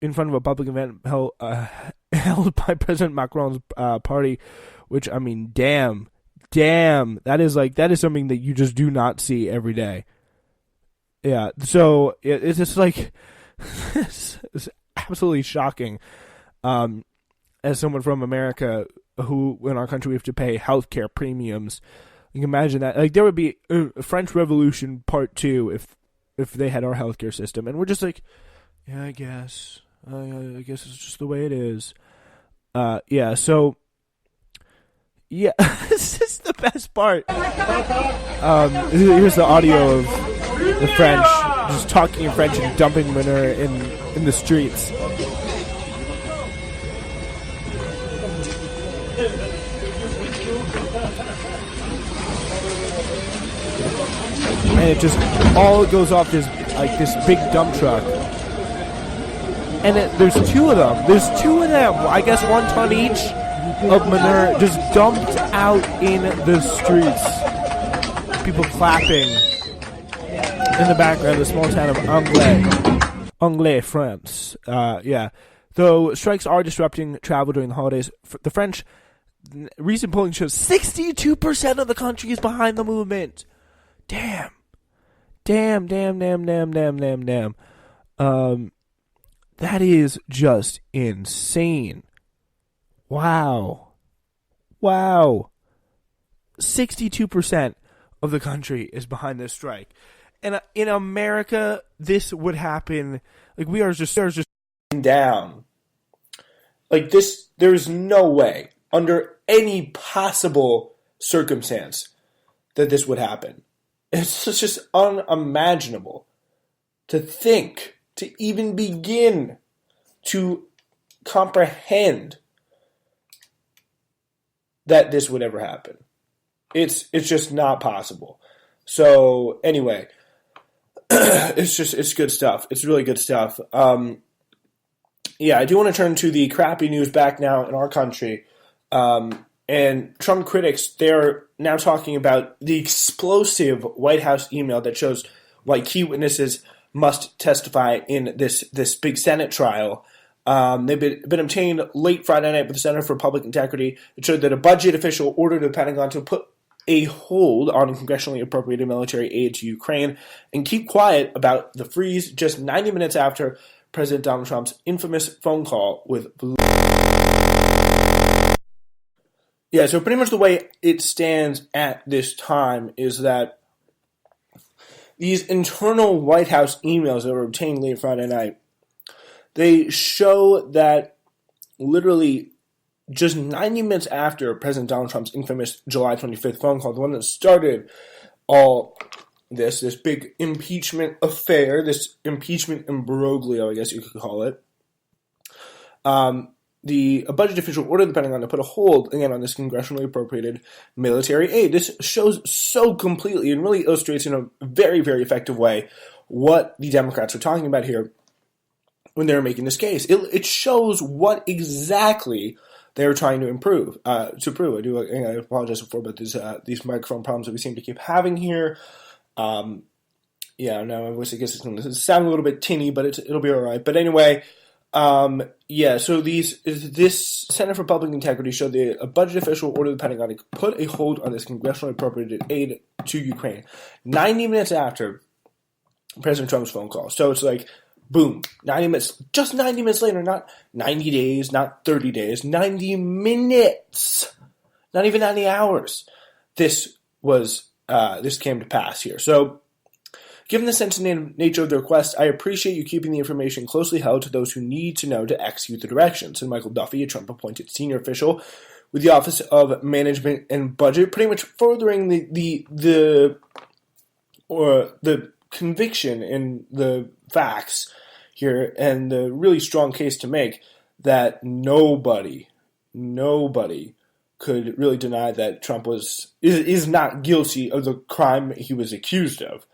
in front of a public event held by President Macron's party, which, I mean, damn, that is something that you just do not see every day. Yeah, so it's just like it's absolutely shocking. As someone from America, who in our country we have to pay healthcare premiums, you can imagine that. Like, there would be a French Revolution Part 2 if they had our healthcare system, and we're just like, yeah, I guess it's just the way it is. Yeah. So, yeah, this is the best part. Here's the audio of the French just talking in French and dumping manure in the streets. And it just all goes off this big dump truck. And there's two of them. I guess 1 ton each of manure just dumped out in the streets. People clapping. In the background, the small town of Angers, France. Yeah. Though strikes are disrupting travel during the holidays, the French recent polling shows 62% of the country is behind the movement. Damn. That is just insane. Wow. 62% of the country is behind this strike. And in America, this would happen. Like, we are just down. Like, this, there's no way, under any possible circumstance, that this would happen. It's just unimaginable to think, to even begin to comprehend that this would ever happen. It's just not possible. So, anyway, it's good stuff. It's really good stuff. Yeah, I do want to turn to the crappy news back now in our country. And Trump critics, they're now talking about the explosive White House email that shows why key witnesses must testify in this big Senate trial. They've been obtained late Friday night by the Center for Public Integrity. It showed that a budget official ordered the Pentagon to put a hold on congressionally appropriated military aid to Ukraine and keep quiet about the freeze just 90 minutes after President Donald Trump's infamous phone call with... Yeah, so pretty much the way it stands at this time is that these internal White House emails that were obtained late Friday night, they show that literally just 90 minutes after President Donald Trump's infamous July 25th phone call, the one that started all this big impeachment affair, this impeachment imbroglio, I guess you could call it, a budget official ordered the Pentagon to put a hold, again, on this congressionally appropriated military aid. This shows so completely and really illustrates in a very, very effective way what the Democrats are talking about here when they're making this case. It shows what exactly they're trying to prove. I apologize before about these microphone problems that we seem to keep having here. Yeah, no, I guess it's going to sound a little bit tinny, but it'll be all right. But anyway, yeah, so this Center for Public Integrity showed a budget official ordered the Pentagon to put a hold on this congressionally appropriated aid to Ukraine 90 minutes after President Trump's phone call. So it's like, boom, 90 minutes, just 90 minutes later, not 90 days, not 30 days, 90 minutes, not even 90 hours. This came to pass here. So, given the sensitive nature of the request, I appreciate you keeping the information closely held to those who need to know to execute the directions, said Michael Duffy, a Trump-appointed senior official with the Office of Management and Budget, pretty much furthering the conviction in the facts here and the really strong case to make that nobody could really deny that Trump is not guilty of the crime he was accused of.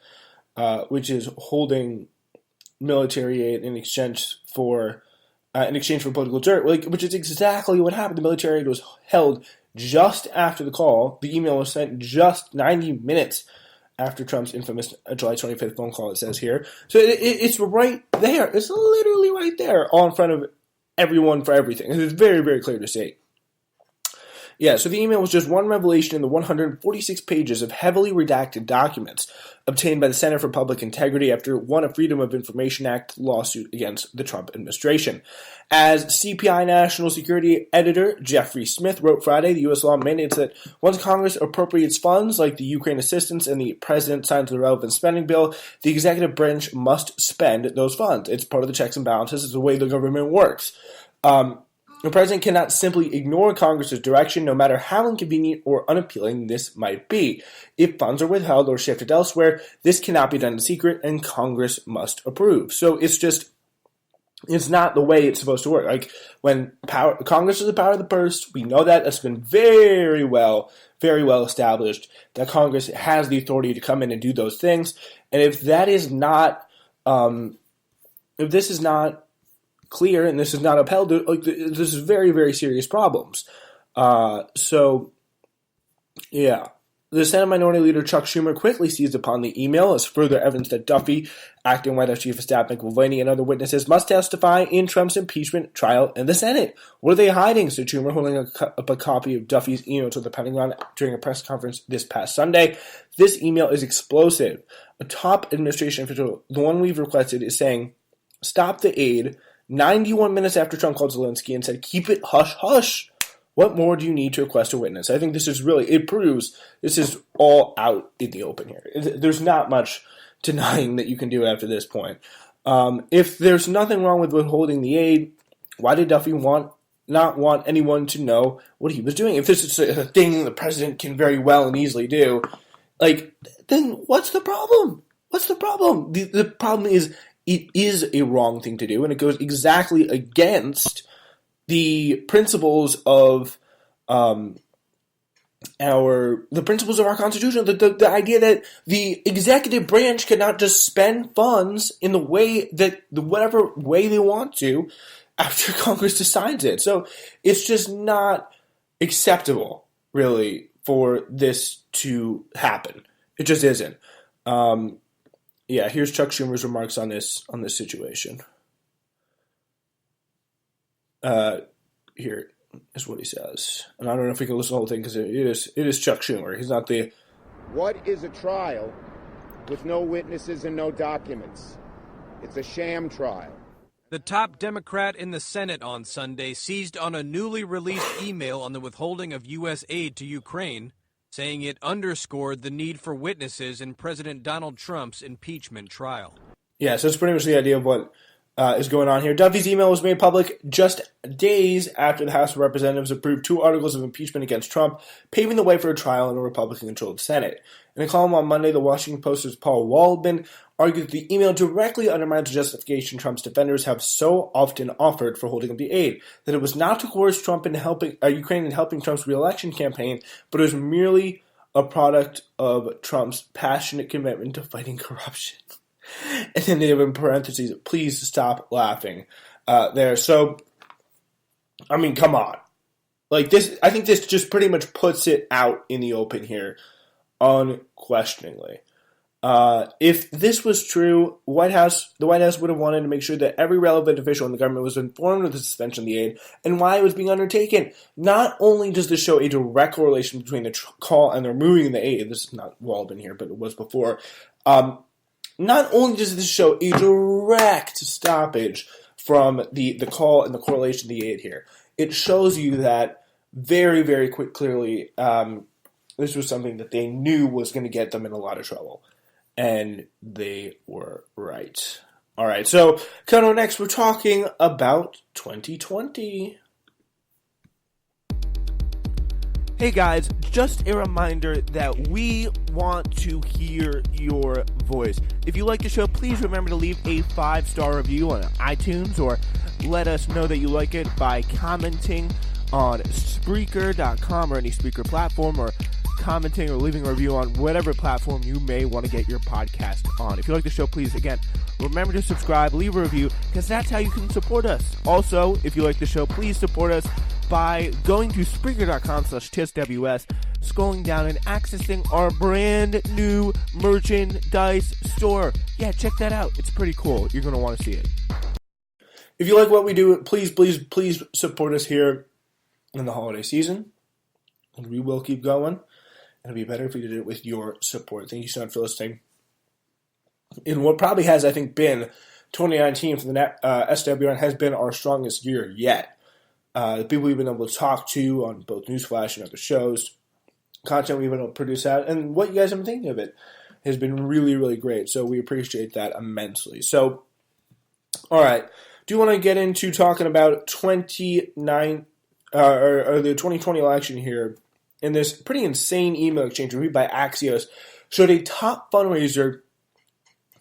Which is holding military aid in exchange for political dirt, which is exactly what happened. The military aid was held just after the call. The email was sent just 90 minutes after Trump's infamous July 25th phone call, it says here. So it's right there. It's literally right there, all in front of everyone for everything. It's very, very clear to see. Yeah, so the email was just one revelation in the 146 pages of heavily redacted documents obtained by the Center for Public Integrity after won a Freedom of Information Act lawsuit against the Trump administration. As CPI National Security Editor Jeffrey Smith wrote Friday, the U.S. law mandates that once Congress appropriates funds like the Ukraine assistance and the President signs the relevant spending bill, the executive branch must spend those funds. It's part of the checks and balances. It's the way the government works. The President cannot simply ignore Congress's direction, no matter how inconvenient or unappealing this might be. If funds are withheld or shifted elsewhere, this cannot be done in secret, and Congress must approve. So it's not the way it's supposed to work. Like, when Congress is the power of the purse, we know that. That's been very well established, that Congress has the authority to come in and do those things. And if that is not, if this is not clear and this is not upheld, like, this is very, very serious problems. So, yeah. The Senate Minority Leader Chuck Schumer quickly seized upon the email as further evidence that Duffy, acting White House Chief of Staff Mick Mulvaney, and other witnesses must testify in Trump's impeachment trial in the Senate. What are they hiding? Said Schumer, holding up a copy of Duffy's email to the Pentagon during a press conference this past Sunday. This email is explosive. A top administration official, the one we've requested, is saying, stop the aid 91 minutes after Trump called Zelensky and said, keep it hush-hush. What more do you need to request a witness? I think this is really, it proves this is all out in the open here. There's not much denying that you can do after this point. If there's nothing wrong with withholding the aid, why did Duffy not want anyone to know what he was doing? If this is a thing the president can very well and easily do, like, then what's the problem? What's the problem? The problem is, it is a wrong thing to do, and it goes exactly against the principles of the principles of our Constitution. The idea that the executive branch cannot just spend funds in the way that whatever way they want to after Congress decides it. So it's just not acceptable, really, for this to happen. It just isn't. Yeah, here's Chuck Schumer's remarks on this situation. Here is what he says, and I don't know if we can listen to the whole thing because it is Chuck Schumer. He's not the. What is a trial with no witnesses and no documents? It's a sham trial. The top Democrat in the Senate on Sunday seized on a newly released email on the withholding of U.S. aid to Ukraine, saying it underscored the need for witnesses in President Donald Trump's impeachment trial. Yeah, so it's pretty much the idea of what is going on here. Duffy's email was made public just days after the House of Representatives approved 2 articles of impeachment against Trump, paving the way for a trial in a Republican-controlled Senate. In a column on Monday, the Washington Post's Paul Waldman argued that the email directly undermines the justification Trump's defenders have so often offered for holding up the aid, that it was not to coerce Trump into helping Ukraine in helping Trump's re-election campaign, but it was merely a product of Trump's passionate commitment to fighting corruption. And then they have in parentheses, please stop laughing there. So, I mean, come on. Like this, I think this just pretty much puts it out in the open here, unquestioningly. If this was true, the White House would have wanted to make sure that every relevant official in the government was informed of the suspension of the aid and why it was being undertaken. Not only does this show a direct correlation between the call and the removing the aid, this is not Waldman here, but it was before, not only does this show a direct stoppage from the call and the correlation of the aid here, it shows you that very, very clearly this was something that they knew was going to get them in a lot of trouble. And they were right. All right, so coming up next, we're talking about 2020. Hey guys, just a reminder that we want to hear your voice. If you like the show, please remember to leave a 5-star review on iTunes, or let us know that you like it by commenting on Spreaker.com or any Spreaker platform, or commenting or leaving a review on whatever platform you may want to get your podcast on. If you like the show, please, again, remember to subscribe, leave a review, because that's how you can support us. Also, if you like the show, please support us by going to Spreaker.com/TSWS, scrolling down and accessing our brand new merchandise store. Yeah, check that out. It's pretty cool. You're going to want to see it. If you like what we do, please support us here in the holiday season. And we will keep going. It'd be better if we did it with your support. Thank you so much for listening. In what probably has, I think, been 2019 for the SWN has been our strongest year yet. The people we've been able to talk to on both Newsflash and other shows, content we've been able to produce out, and what you guys have been thinking of it has been really, really great. So we appreciate that immensely. So, all right. Do you want to get into talking about the 2020 election here? In this pretty insane email exchange reviewed by Axios showed a top fundraiser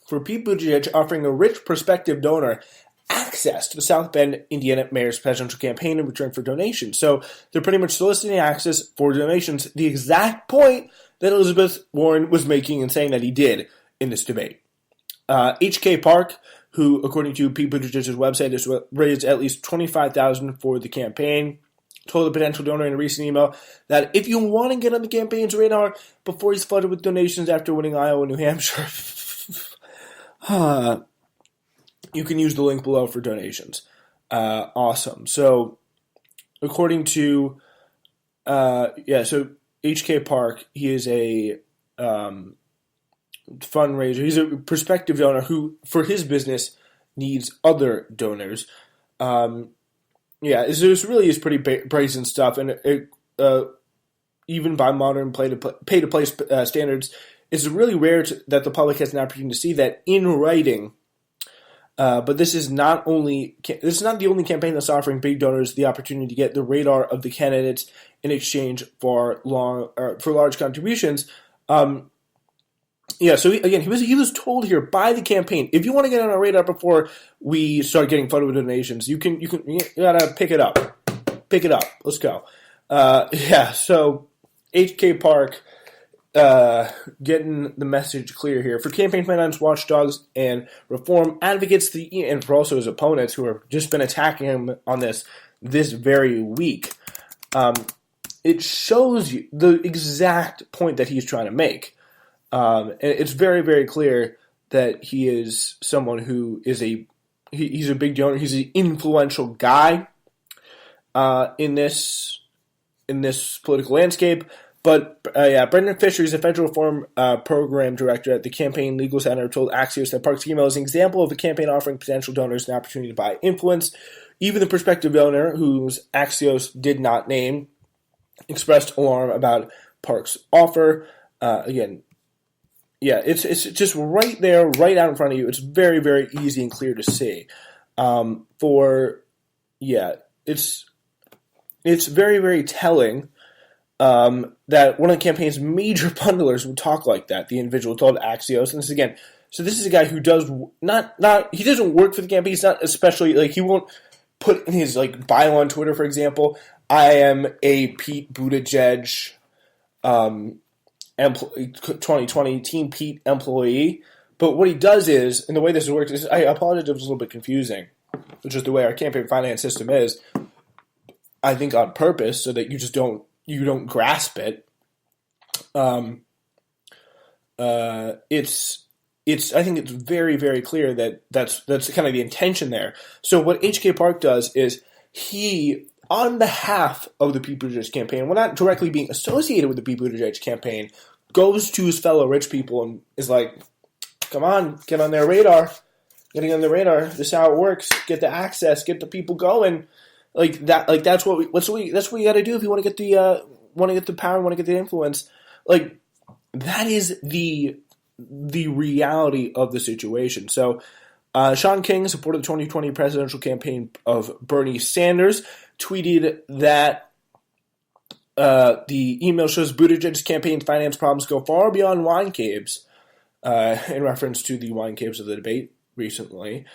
for Pete Buttigieg offering a rich prospective donor access to the South Bend, Indiana mayor's presidential campaign in return for donations. So they're pretty much soliciting access for donations, the exact point that Elizabeth Warren was making and saying that he did in this debate. H.K. Park, who, according to Pete Buttigieg's website, has raised at least $25,000 for the campaign, told a potential donor in a recent email that if you want to get on the campaign's radar before he's flooded with donations after winning Iowa and New Hampshire, you can use the link below for donations. Awesome. So, according to, so H.K. Park, he is a fundraiser. He's a prospective donor who, for his business, needs other donors. This really is pretty brazen stuff, and it, even by modern pay-to-play standards, it's really rare that the public has an opportunity to see that in writing. But this is not the only campaign that's offering big donors the opportunity to get the radar of the candidates in exchange for large contributions. He was told here by the campaign, if you want to get on our radar before we start getting flooded with donations, you gotta pick it up. Pick it up. Let's go. So H.K. Park getting the message clear here. For campaign finance watchdogs and reform advocates, and for also his opponents who have just been attacking him on this very week, it shows you the exact point that he's trying to make. And it's very, very clear that he is someone who is he's a big donor. He's an influential guy in this political landscape. But Brendan Fisher is a federal reform program director at the Campaign Legal Center, told Axios that Park's email is an example of the campaign offering potential donors an opportunity to buy influence. Even the prospective donor, whose Axios did not name, expressed alarm about Park's offer. It's just right there, right out in front of you. It's very, very easy and clear to see. It's very, very telling that one of the campaign's major bundlers would talk like that. The individual told Axios, and this is a guy who does he doesn't work for the campaign. He's not especially he won't put in his bio on Twitter, for example, I am a Pete Buttigieg 2020 Team Pete employee. But what he does is, and the way this works is, I apologize if it was a little bit confusing, which is the way our campaign finance system is, I think on purpose, so that you just don't grasp it. I think it's very, very clear that that's kind of the intention there. So what H.K. Park does is he, on behalf of the Pete Buttigieg campaign, we're not directly being associated with the Pete Buttigieg campaign, goes to his fellow rich people and is like, come on, get on their radar. Getting on the radar. This is how it works. Get the access. Get the people going. That's what you got to do if you want to get the power, want to get the influence. That is the reality of the situation. So, Sean King, supported the 2020 presidential campaign of Bernie Sanders, tweeted that the email shows Buttigieg's campaign finance problems go far beyond wine caves, in reference to the wine caves of the debate recently.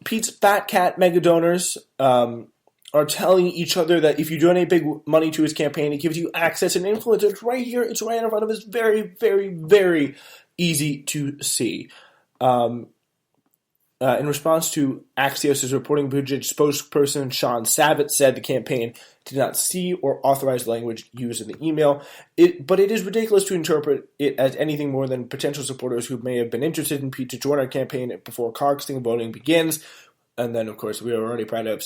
Pete's Fat Cat mega donors are telling each other that if you donate big money to his campaign, it gives you access and influence. It's right here. It's right in front of us. Very, very, very easy to see. In response to Axios' reporting, Buttigieg spokesperson Sean Savitz said the campaign did not see or authorize the language used in the email. But it is ridiculous to interpret it as anything more than potential supporters who may have been interested in Pete to join our campaign before caucusing voting begins. And then, of course, we are already proud to have